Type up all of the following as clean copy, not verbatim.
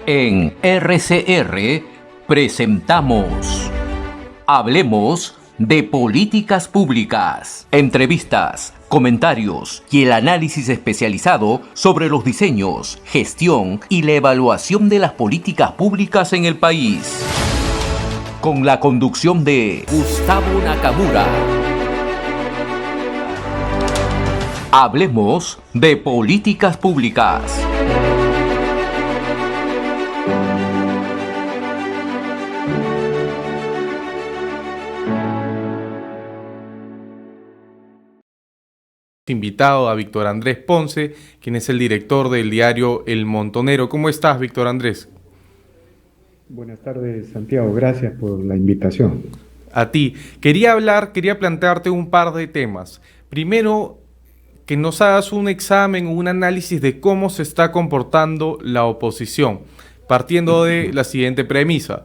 En RCR presentamos Hablemos de Políticas Públicas. Entrevistas, comentarios y el análisis especializado sobre los diseños, gestión y la evaluación de las políticas públicas en el país. Con la conducción de Gustavo Nakamura. Hablemos de Políticas Públicas. Invitado a Víctor Andrés Ponce, quien es el director del diario El Montonero. ¿Cómo estás, Víctor Andrés? Buenas tardes, Santiago. Gracias por la invitación. A ti. Quería plantearte un par de temas. Primero, que nos hagas un examen, un análisis de cómo se está comportando la oposición, partiendo de la siguiente premisa.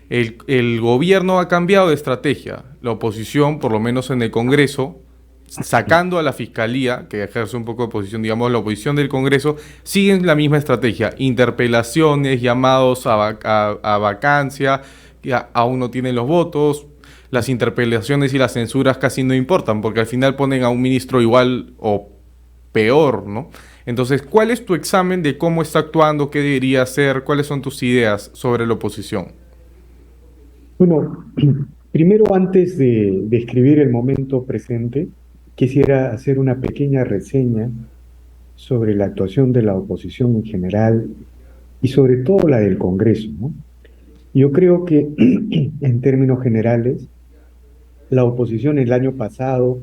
El gobierno ha cambiado de estrategia. La oposición, por lo menos en el Congreso, sacando a la Fiscalía, que ejerce un poco de oposición, digamos, la oposición del Congreso, siguen la misma estrategia, interpelaciones, llamados a vacancia, que aún no tienen los votos, las interpelaciones y las censuras casi no importan, porque al final ponen a un ministro igual o peor, ¿no? Entonces, ¿cuál es tu examen de cómo está actuando, qué debería hacer, cuáles son tus ideas sobre la oposición? Bueno, primero antes de describir el momento presente, quisiera hacer una pequeña reseña sobre la actuación de la oposición en general y sobre todo la del Congreso, ¿no? Yo creo que en términos generales, la oposición el año pasado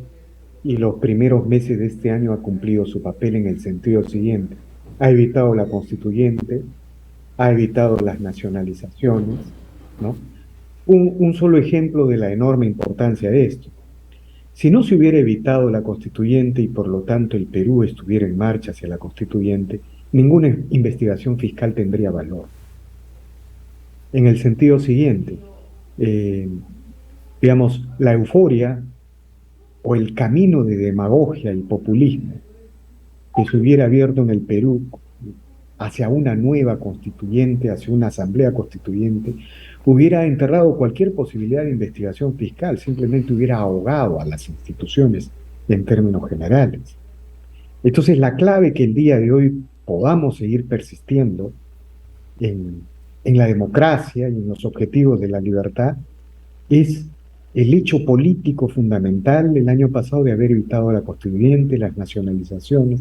y los primeros meses de este año ha cumplido su papel en el sentido siguiente. Ha evitado la constituyente, ha evitado las nacionalizaciones, ¿no? Un solo ejemplo de la enorme importancia de esto. Si no se hubiera evitado la constituyente y por lo tanto el Perú estuviera en marcha hacia la constituyente, ninguna investigación fiscal tendría valor. En el sentido siguiente, digamos, la euforia o el camino de demagogia y populismo que se hubiera abierto en el Perú hacia una nueva constituyente, hacia una asamblea constituyente, hubiera enterrado cualquier posibilidad de investigación fiscal, simplemente hubiera ahogado a las instituciones en términos generales. Entonces, la clave que el día de hoy podamos seguir persistiendo en la democracia y en los objetivos de la libertad es el hecho político fundamental el año pasado de haber evitado la constituyente, las nacionalizaciones,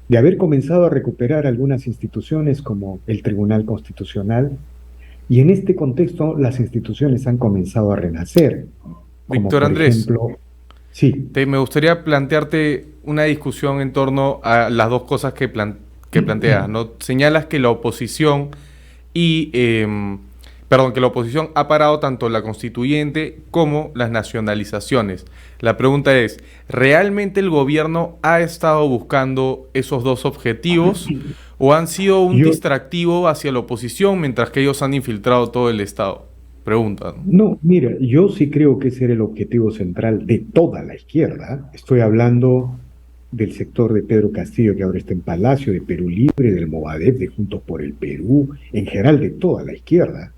de haber comenzado a recuperar algunas instituciones como el Tribunal Constitucional, y en este contexto las instituciones han comenzado a renacer. Víctor Andrés, sí. Me gustaría plantearte una discusión en torno a las dos cosas que planteas, ¿no? Señalas que la oposición que la oposición ha parado tanto la constituyente como las nacionalizaciones. La pregunta es, ¿realmente el gobierno ha estado buscando esos dos objetivos o han sido un distractivo hacia la oposición mientras que ellos han infiltrado todo el Estado? Pregunta. No, mira, yo sí creo que ese era el objetivo central de toda la izquierda. Estoy hablando del sector de Pedro Castillo, que ahora está en Palacio, de Perú Libre, del Movadef, de Juntos por el Perú, en general de toda la izquierda.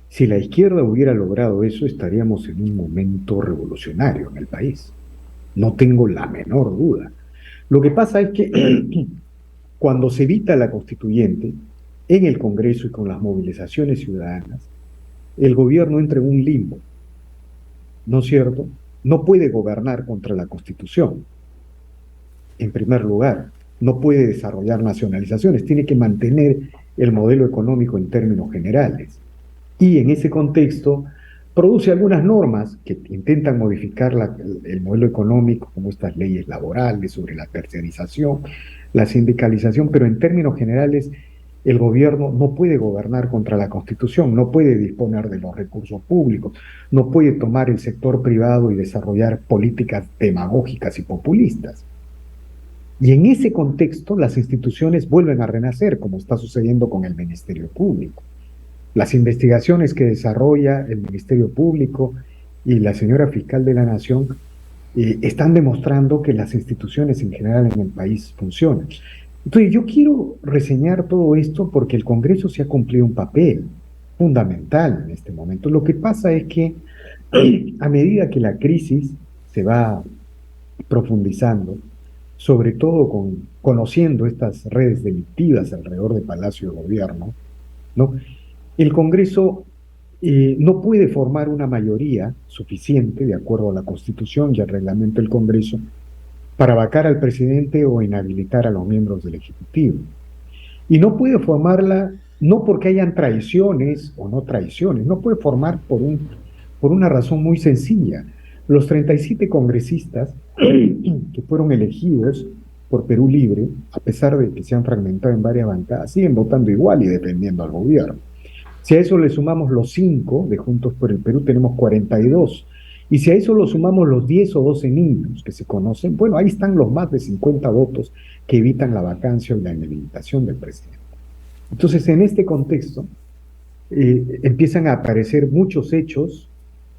Si la izquierda hubiera logrado eso, estaríamos en un momento revolucionario en el país. No tengo la menor duda. Lo que pasa es que cuando se evita la constituyente, en el Congreso y con las movilizaciones ciudadanas, el gobierno entra en un limbo, ¿no es cierto? No puede gobernar contra la Constitución. En primer lugar, no puede desarrollar nacionalizaciones, tiene que mantener el modelo económico en términos generales. Y en ese contexto produce algunas normas que intentan modificar el modelo económico, como estas leyes laborales sobre la tercerización, la sindicalización, pero en términos generales el gobierno no puede gobernar contra la Constitución, no puede disponer de los recursos públicos, no puede tomar el sector privado y desarrollar políticas demagógicas y populistas. Y en ese contexto las instituciones vuelven a renacer, como está sucediendo con el Ministerio Público. Las investigaciones que desarrolla el Ministerio Público y la señora fiscal de la Nación están demostrando que las instituciones en general en el país funcionan. Entonces, yo quiero reseñar todo esto porque el Congreso se ha cumplido un papel fundamental en este momento. Lo que pasa es que a medida que la crisis se va profundizando, sobre todo conociendo estas redes delictivas alrededor del Palacio de Gobierno, ¿no? El Congreso no puede formar una mayoría suficiente, de acuerdo a la Constitución y al reglamento del Congreso, para vacar al presidente o inhabilitar a los miembros del Ejecutivo. Y no puede formarla no porque hayan traiciones o no traiciones, no puede formar por una razón muy sencilla. Los 37 congresistas que fueron elegidos por Perú Libre, a pesar de que se han fragmentado en varias bancadas, siguen votando igual y defendiendo al gobierno. Si a eso le sumamos los 5 de Juntos por el Perú, tenemos 42. Y si a eso lo sumamos los 10 o 12 niños que se conocen, bueno, ahí están los más de 50 votos que evitan la vacancia y la inhabilitación del presidente. Entonces, en este contexto, empiezan a aparecer muchos hechos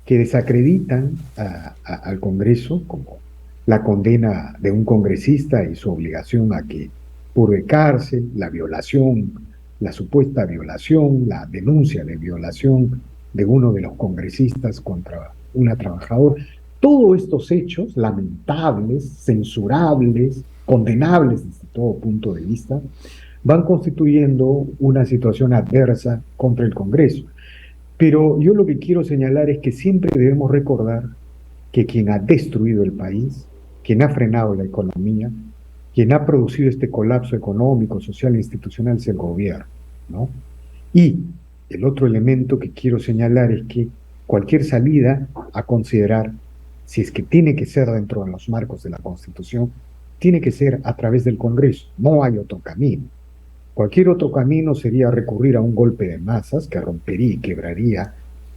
que desacreditan al Congreso, como la condena de un congresista y su obligación a que purgue cárcel, la violación, la supuesta violación, la denuncia de violación de uno de los congresistas contra una trabajadora. Todos estos hechos lamentables, censurables, condenables desde todo punto de vista, van constituyendo una situación adversa contra el Congreso. Pero yo lo que quiero señalar es que siempre debemos recordar que quien ha destruido el país, quien ha frenado la economía, quien ha producido este colapso económico, social e institucional es el gobierno, ¿no? Y el otro elemento que quiero señalar es que cualquier salida a considerar, si es que tiene que ser dentro de los marcos de la Constitución, tiene que ser a través del Congreso, no hay otro camino. Cualquier otro camino sería recurrir a un golpe de masas que rompería y quebraría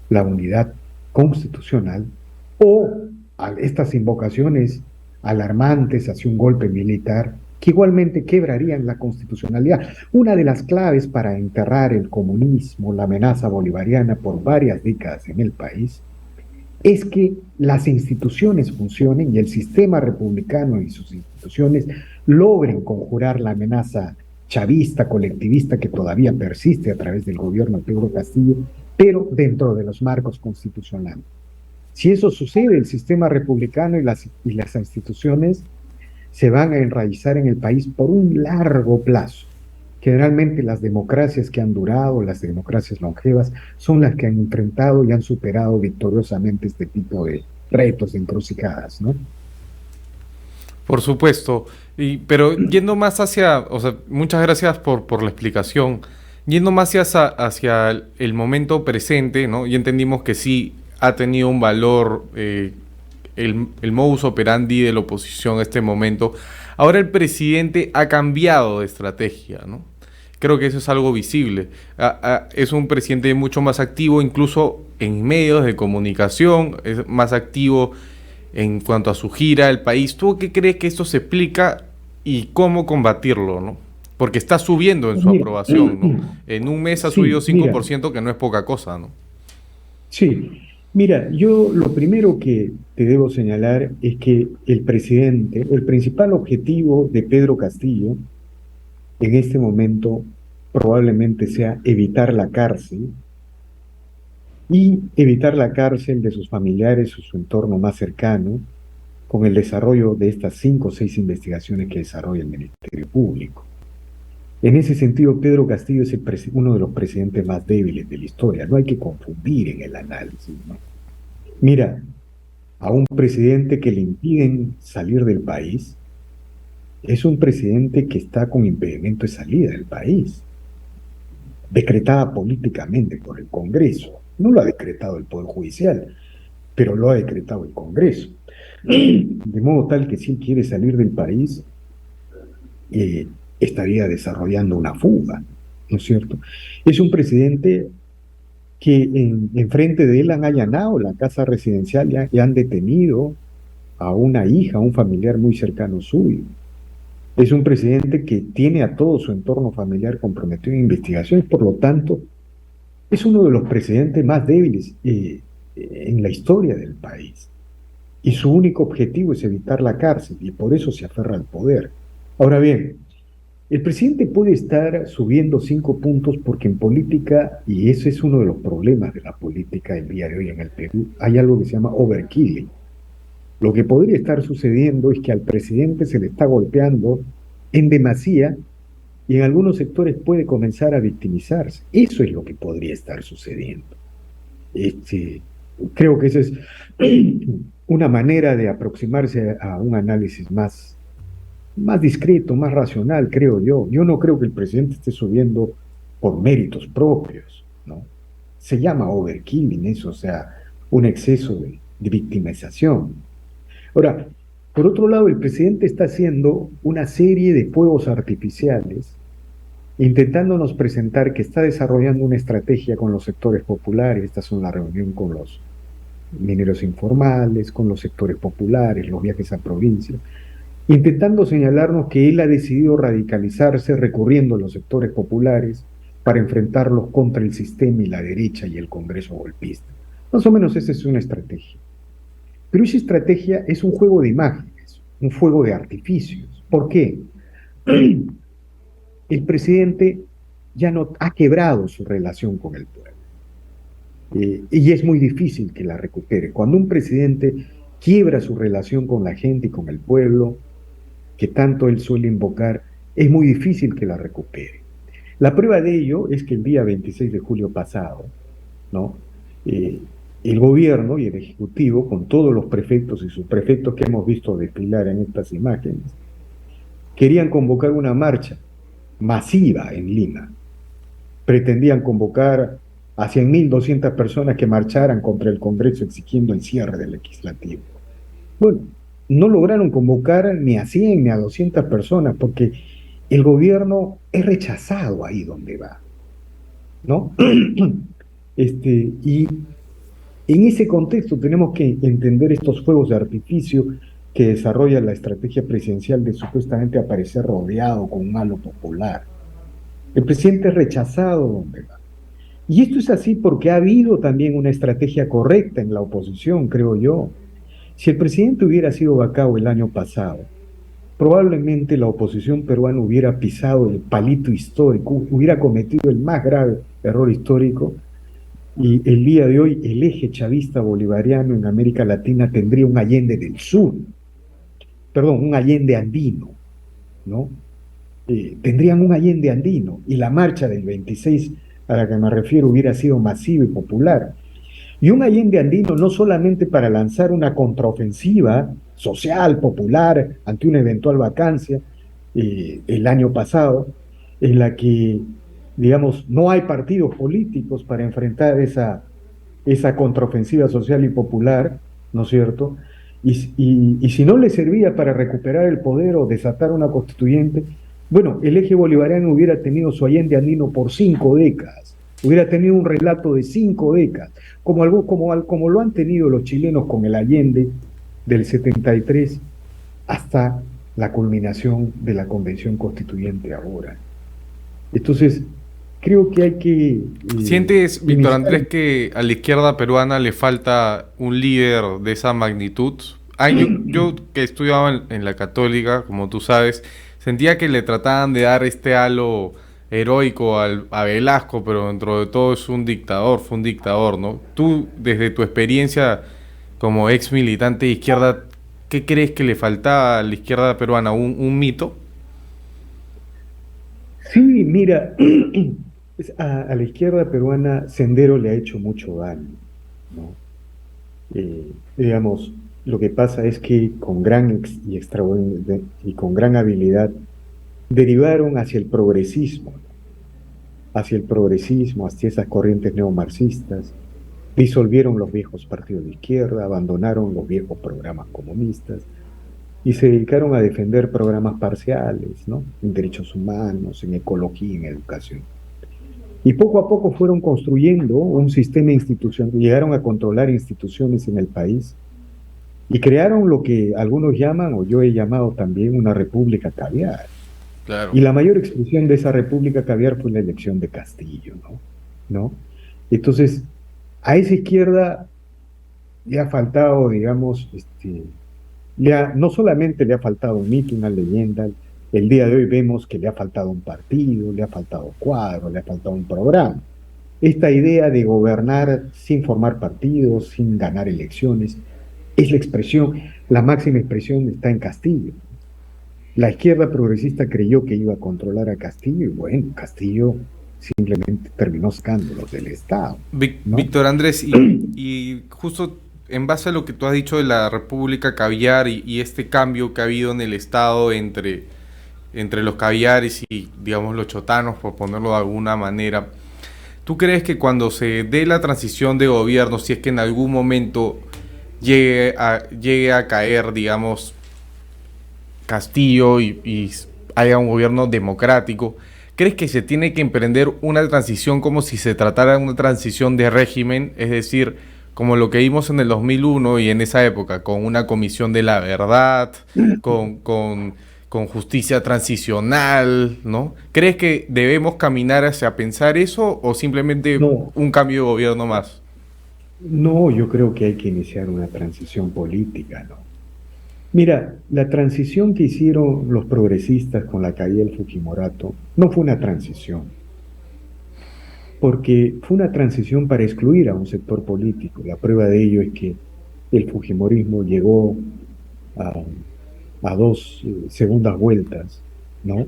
la unidad constitucional o a estas invocaciones alarmantes hacia un golpe militar que igualmente quebrarían la constitucionalidad. Una de las claves para enterrar el comunismo, la amenaza bolivariana por varias décadas en el país, es que las instituciones funcionen y el sistema republicano y sus instituciones logren conjurar la amenaza chavista, colectivista, que todavía persiste a través del gobierno de Pedro Castillo, pero dentro de los marcos constitucionales. Si eso sucede, el sistema republicano y las instituciones se van a enraizar en el país por un largo plazo. Generalmente las democracias que han durado, las democracias longevas, son las que han enfrentado y han superado victoriosamente este tipo de retos, de encrucijadas, ¿no? Por supuesto, pero yendo más hacia, o sea, muchas gracias por la explicación. Yendo más hacia el momento presente, ¿no? Y entendimos que sí ha tenido un valor el modus operandi de la oposición en este momento. Ahora el presidente ha cambiado de estrategia, ¿no? Creo que eso es algo visible. Es un presidente mucho más activo, incluso en medios de comunicación, es más activo en cuanto a su gira al país. ¿Tú qué crees que esto se explica y cómo combatirlo, ¿no? Porque está subiendo en su aprobación, ¿no? En un mes ha subido 5%, que no es poca cosa, ¿no? Sí, mira, yo lo primero que te debo señalar es que el presidente, el principal objetivo de Pedro Castillo en este momento probablemente sea evitar la cárcel y evitar la cárcel de sus familiares o su entorno más cercano con el desarrollo de estas 5 o 6 investigaciones que desarrolla el Ministerio Público. En ese sentido, Pedro Castillo es uno de los presidentes más débiles de la historia. No hay que confundir en el análisis, ¿no? Mira, a un presidente que le impiden salir del país, es un presidente que está con impedimento de salida del país, decretada políticamente por el Congreso. No lo ha decretado el Poder Judicial, pero lo ha decretado el Congreso. De modo tal que si él quiere salir del país, estaría desarrollando una fuga, ¿no es cierto? Es un presidente que en frente de él han allanado la casa residencial y han detenido a una hija, a un familiar muy cercano suyo. Es un presidente que tiene a todo su entorno familiar comprometido en investigaciones, por lo tanto, es uno de los presidentes más débiles en la historia del país. Y su único objetivo es evitar la cárcel, y por eso se aferra al poder. Ahora bien, El presidente puede estar subiendo 5 puntos porque en política, y ese es uno de los problemas de la política el día de hoy en el Perú, hay algo que se llama overkilling. Lo que podría estar sucediendo es que al presidente se le está golpeando en demasía y en algunos sectores puede comenzar a victimizarse. Eso es lo que podría estar sucediendo. Este, Creo que esa es una manera de aproximarse a un análisis más discreto, más racional, creo yo. Yo no creo que el presidente esté subiendo por méritos propios, ¿no? Se llama overkilling eso, o sea, un exceso de victimización. Ahora, por otro lado, el presidente está haciendo una serie de fuegos artificiales, intentándonos presentar que está desarrollando una estrategia con los sectores populares. Esta es una reunión con los mineros informales, con los sectores populares, los viajes a provincias, intentando señalarnos que él ha decidido radicalizarse recurriendo a los sectores populares para enfrentarlos contra el sistema y la derecha y el Congreso golpista. Más o menos esa es una estrategia. Pero esa estrategia es un juego de imágenes, un juego de artificios. ¿Por qué? El presidente ya no ha quebrado su relación con el pueblo. Y es muy difícil que la recupere. Cuando un presidente quiebra su relación con la gente y con el pueblo, que tanto él suele invocar, es muy difícil que la recupere. La prueba de ello es que el día 26 de julio pasado, ¿no? El gobierno y el ejecutivo, con todos los prefectos y subprefectos que hemos visto desfilar en estas imágenes, querían convocar una marcha masiva en Lima. Pretendían convocar a 100.200 personas que marcharan contra el Congreso exigiendo el cierre del legislativo. Bueno, no lograron convocar ni a 100 ni a 200 personas porque el gobierno es rechazado ahí donde va, ¿no? Y en ese contexto tenemos que entender estos fuegos de artificio que desarrolla la estrategia presidencial de supuestamente aparecer rodeado con un halo popular. El presidente es rechazado donde va. Y esto es así porque ha habido también una estrategia correcta en la oposición, creo yo. Si el presidente hubiera sido vacado el año pasado, probablemente la oposición peruana hubiera pisado el palito histórico, hubiera cometido el más grave error histórico, y el día de hoy el eje chavista bolivariano en América Latina tendría un Allende del Sur, perdón, un Allende andino, ¿no? Tendrían un Allende andino, y la marcha del 26 a la que me refiero hubiera sido masiva y popular. Y un Allende andino no solamente para lanzar una contraofensiva social, popular, ante una eventual vacancia el año pasado, en la que, digamos, no hay partidos políticos para enfrentar esa contraofensiva social y popular, ¿no es cierto? Y si no le servía para recuperar el poder o desatar una constituyente, bueno, el eje bolivariano hubiera tenido su Allende andino por 5 décadas, hubiera tenido un relato de 5 décadas, como lo han tenido los chilenos con el Allende del 73 hasta la culminación de la Convención Constituyente ahora. Entonces, creo que hay que... ¿Sientes, Víctor Andrés, que a la izquierda peruana le falta un líder de esa magnitud? Yo que estudiaba en la Católica, como tú sabes, sentía que le trataban de dar este halo heroico a Velasco, pero dentro de todo es un dictador, fue un dictador, ¿no? Tú, desde tu experiencia como ex militante de izquierda, ¿qué crees que le faltaba a la izquierda peruana? ¿Un mito? Sí, mira, a la izquierda peruana Sendero le ha hecho mucho daño, ¿no? Digamos, lo que pasa es que con y con gran habilidad derivaron hacia esas corrientes neomarxistas, disolvieron los viejos partidos de izquierda, abandonaron los viejos programas comunistas y se dedicaron a defender programas parciales, ¿no? En derechos humanos, en ecología, en educación. Y poco a poco fueron construyendo un sistema institucional, llegaron a controlar instituciones en el país y crearon lo que algunos llaman, o yo he llamado también, una república caviar. Claro. Y la mayor expresión de esa república caviar fue la elección de Castillo, ¿no? Entonces, a esa izquierda le ha faltado, digamos, no solamente le ha faltado un mito, una leyenda, El día de hoy vemos que le ha faltado un partido, le ha faltado cuadro, le ha faltado un programa. Esta idea de gobernar sin formar partidos, sin ganar elecciones, es la expresión, la máxima expresión está en Castillo. La izquierda progresista creyó que iba a controlar a Castillo y bueno, Castillo simplemente terminó sacándolos del Estado, ¿no? Víctor Andrés, y justo en base a lo que tú has dicho de la República Caviar y este cambio que ha habido en el Estado entre los caviares y, digamos, los chotanos, por ponerlo de alguna manera, ¿tú crees que cuando se dé la transición de gobierno, si es que en algún momento llegue a caer, digamos, Castillo y haya un gobierno democrático, crees que se tiene que emprender una transición como si se tratara de una transición de régimen, es decir, como lo que vimos en el 2001 y en esa época, con una comisión de la verdad, con justicia transicional, ¿no? ¿Crees que debemos caminar hacia pensar eso o simplemente No, un cambio de gobierno más? no, yo creo que hay que iniciar una transición política, ¿no? Mira, la transición que hicieron los progresistas con la caída del Fujimorato no fue una transición, porque fue una transición para excluir a un sector político. La prueba de ello es que el Fujimorismo llegó a, a dos segundas vueltas, ¿no?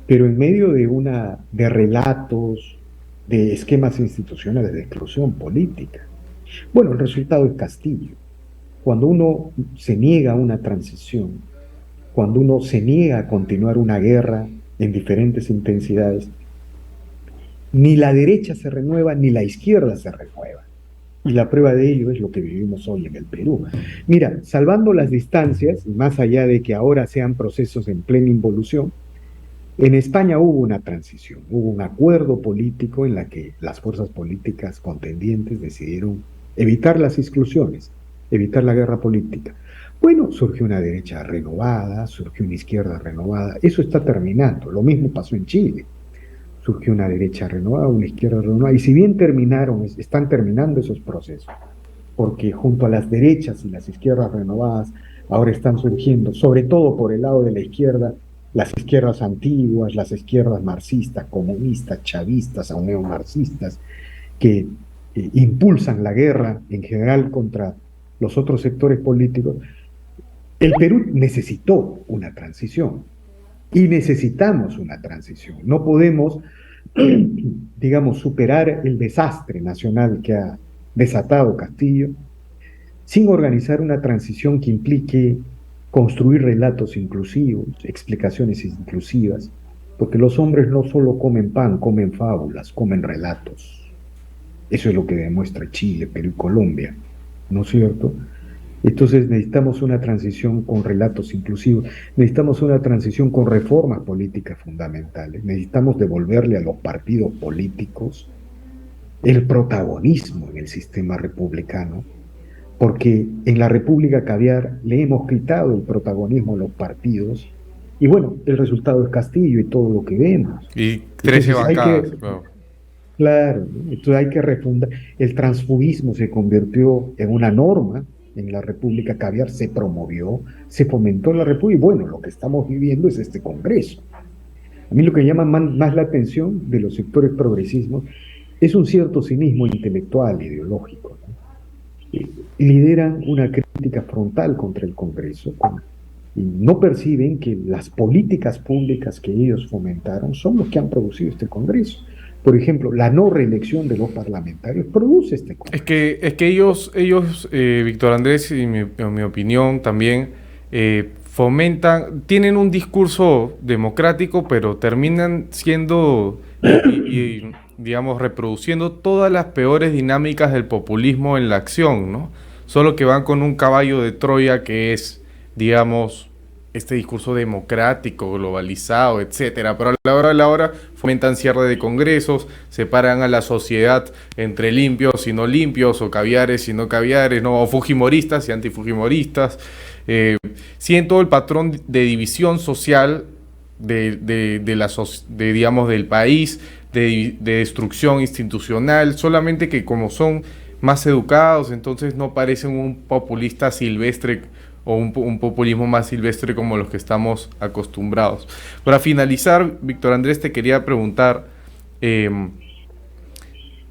Pero en medio de relatos, de esquemas institucionales de exclusión política. Bueno, el resultado es Castillo. Cuando uno se niega a una transición, cuando uno se niega a continuar una guerra en diferentes intensidades, ni la derecha se renueva, ni la izquierda se renueva. Y la prueba de ello es lo que vivimos hoy en el Perú. Mira, salvando las distancias, más allá de que ahora sean procesos en plena involución, en España hubo una transición, hubo un acuerdo político en la que las fuerzas políticas contendientes decidieron evitar las exclusiones, evitar la guerra política. Bueno, surgió una derecha renovada, surgió una izquierda renovada, eso está terminando, lo mismo pasó en Chile. Surgió una derecha renovada, una izquierda renovada, y si bien están terminando esos procesos, porque junto a las derechas y las izquierdas renovadas, ahora están surgiendo, sobre todo por el lado de la izquierda, las izquierdas antiguas, las izquierdas marxistas, comunistas, chavistas o neomarxistas, que impulsan la guerra en general contra los otros sectores políticos. El Perú necesitó una transición y necesitamos una transición. No podemos, digamos, superar el desastre nacional que ha desatado Castillo sin organizar una transición que implique construir relatos inclusivos, explicaciones inclusivas, porque los hombres no solo comen pan, comen fábulas, comen relatos. Eso es lo que demuestra Chile, Perú y Colombia, ¿no es cierto? Entonces necesitamos una transición con relatos inclusivos, necesitamos una transición con reformas políticas fundamentales, necesitamos devolverle a los partidos políticos el protagonismo en el sistema republicano, porque en la República Caviar le hemos quitado el protagonismo a los partidos, y bueno, el resultado es Castillo y todo lo que vemos. Y 13 bancadas, claro. Claro, ¿no? Entonces hay que refundar. El transfugismo se convirtió en una norma en la República Caviar, se promovió, se fomentó la República, y bueno, lo que estamos viviendo es este Congreso. A mí lo que llama más la atención de los sectores progresismos es un cierto cinismo intelectual, ideológico, ¿no? Lideran una crítica frontal contra el Congreso y no perciben que las políticas públicas que ellos fomentaron son los que han producido este Congreso. Por ejemplo, la no reelección de los parlamentarios produce este Congreso. Es que ellos Víctor Andrés, en mi opinión también, tienen un discurso democrático, pero terminan siendo digamos, reproduciendo todas las peores dinámicas del populismo en la acción, ¿no? Solo que van con un caballo de Troya que es, digamos, este discurso democrático, globalizado, etcétera, pero a la hora fomentan cierre de congresos, separan a la sociedad entre limpios y no limpios, o caviares y no caviares, ¿no? O fujimoristas y antifujimoristas. Siguen todo el patrón de división social digamos, del país, de destrucción institucional, solamente que como son más educados, entonces no parecen un populista silvestre o un populismo más silvestre como los que estamos acostumbrados. Para finalizar, Víctor Andrés, te quería preguntar,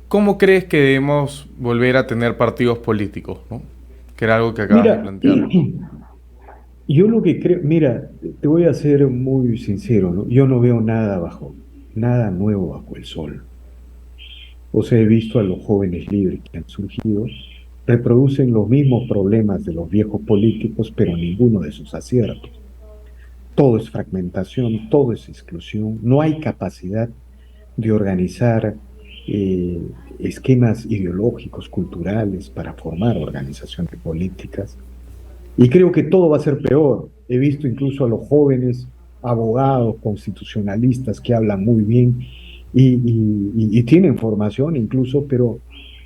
¿cómo crees que debemos volver a tener partidos políticos, ¿no? Que era algo que acabas de plantear. Yo lo que creo, mira, te voy a ser muy sincero, ¿no? Yo no veo nada nuevo bajo el sol. O sea, he visto a los jóvenes libres que han surgido, reproducen los mismos problemas de los viejos políticos, pero ninguno de sus aciertos. Todo es fragmentación, todo es exclusión, no hay capacidad de organizar esquemas ideológicos, culturales, para formar organizaciones políticas. Y creo que todo va a ser peor. He visto incluso a los jóvenes abogados constitucionalistas que hablan muy bien y tienen formación incluso, pero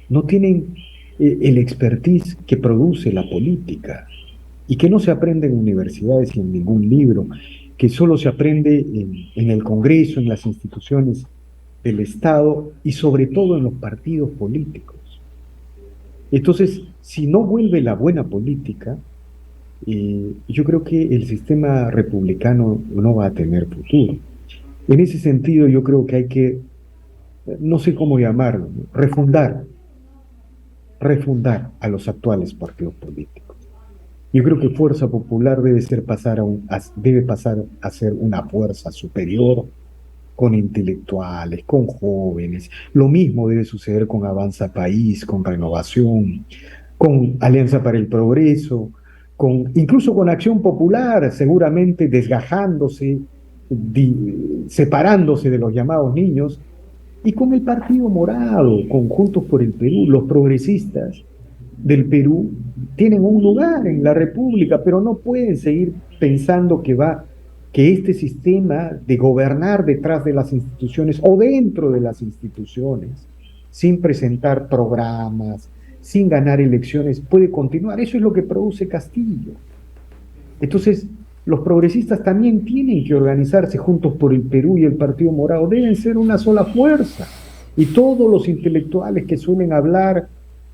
no tienen el expertise que produce la política y que no se aprende en universidades y en ningún libro, que solo se aprende en el Congreso, en las instituciones del Estado y sobre todo en los partidos políticos. Entonces, si no vuelve la buena política, yo creo que el sistema republicano no va a tener futuro. En ese sentido, yo creo que hay que, no sé cómo llamarlo, ¿no? refundar a los actuales partidos políticos. Yo creo que Fuerza Popular debe pasar a ser una fuerza superior, con intelectuales, con jóvenes. Lo mismo debe suceder con Avanza País, con Renovación, con Alianza para el Progreso, incluso con Acción Popular, seguramente desgajándose, separándose de los llamados niños, y con el Partido Morado, con Juntos por el Perú. Los progresistas del Perú tienen un lugar en la República, pero no pueden seguir pensando que este sistema de gobernar detrás de las instituciones o dentro de las instituciones, sin presentar programas, sin ganar elecciones, puede continuar. Eso es lo que produce Castillo. Entonces, los progresistas también tienen que organizarse. Juntos por el Perú y el Partido Morado deben ser una sola fuerza. Y todos los intelectuales que suelen hablar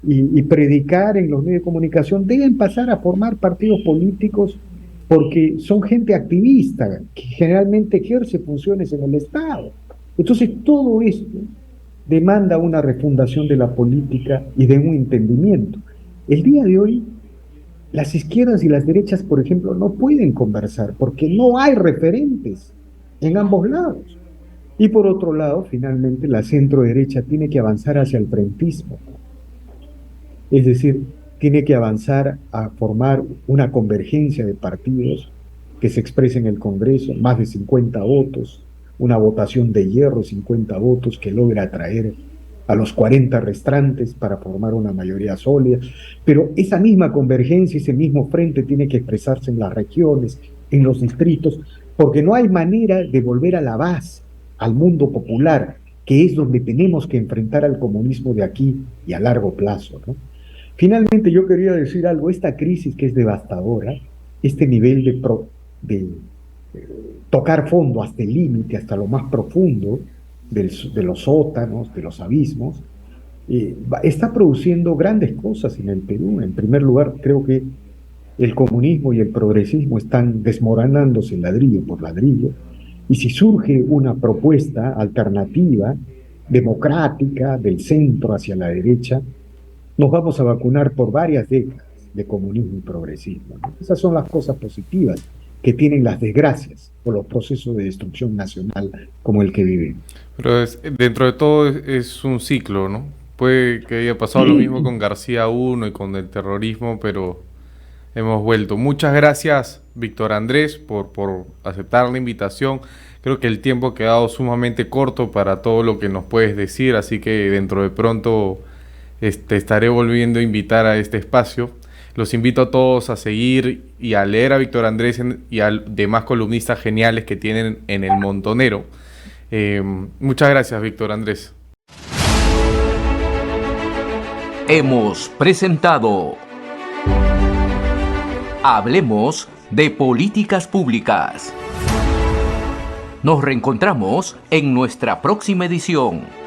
y predicar en los medios de comunicación deben pasar a formar partidos políticos, porque son gente activista que generalmente ejerce funciones en el Estado. Entonces, todo esto demanda una refundación de la política y de un entendimiento. El día de hoy, las izquierdas y las derechas, por ejemplo, no pueden conversar porque no hay referentes en ambos lados. Y por otro lado, finalmente, la centro derecha tiene que avanzar hacia el frentismo. Es decir, tiene que avanzar a formar una convergencia de partidos que se exprese en el Congreso, más de 50 votos, una votación de hierro, 50 votos, que logre atraer a los 40 restantes para formar una mayoría sólida. Pero esa misma convergencia, ese mismo frente tiene que expresarse en las regiones, en los distritos, porque no hay manera de volver a la base, al mundo popular, que es donde tenemos que enfrentar al comunismo de aquí y a largo plazo, ¿no? Finalmente, yo quería decir algo. Esta crisis, que es devastadora, este nivel de tocar fondo hasta el límite, hasta lo más profundo de los sótanos, de los abismos, está produciendo grandes cosas en el Perú. En primer lugar, creo que el comunismo y el progresismo están desmoronándose ladrillo por ladrillo, y si surge una propuesta alternativa, democrática, del centro hacia la derecha, nos vamos a vacunar por varias décadas de comunismo y progresismo, ¿no? Esas son las cosas positivas que tienen las desgracias o los procesos de destrucción nacional como el que vivimos. Pero dentro de todo es un ciclo, ¿no? Puede que haya pasado lo mismo con García I y con el terrorismo, pero hemos vuelto. Muchas gracias, Víctor Andrés, por aceptar la invitación. Creo que el tiempo ha quedado sumamente corto para todo lo que nos puedes decir, así que dentro de pronto estaré volviendo a invitar a este espacio. Los invito a todos a seguir y a leer a Víctor Andrés y a demás columnistas geniales que tienen en El Montonero. Muchas gracias, Víctor Andrés. Hemos presentado Hablemos de Políticas Públicas. Nos reencontramos en nuestra próxima edición.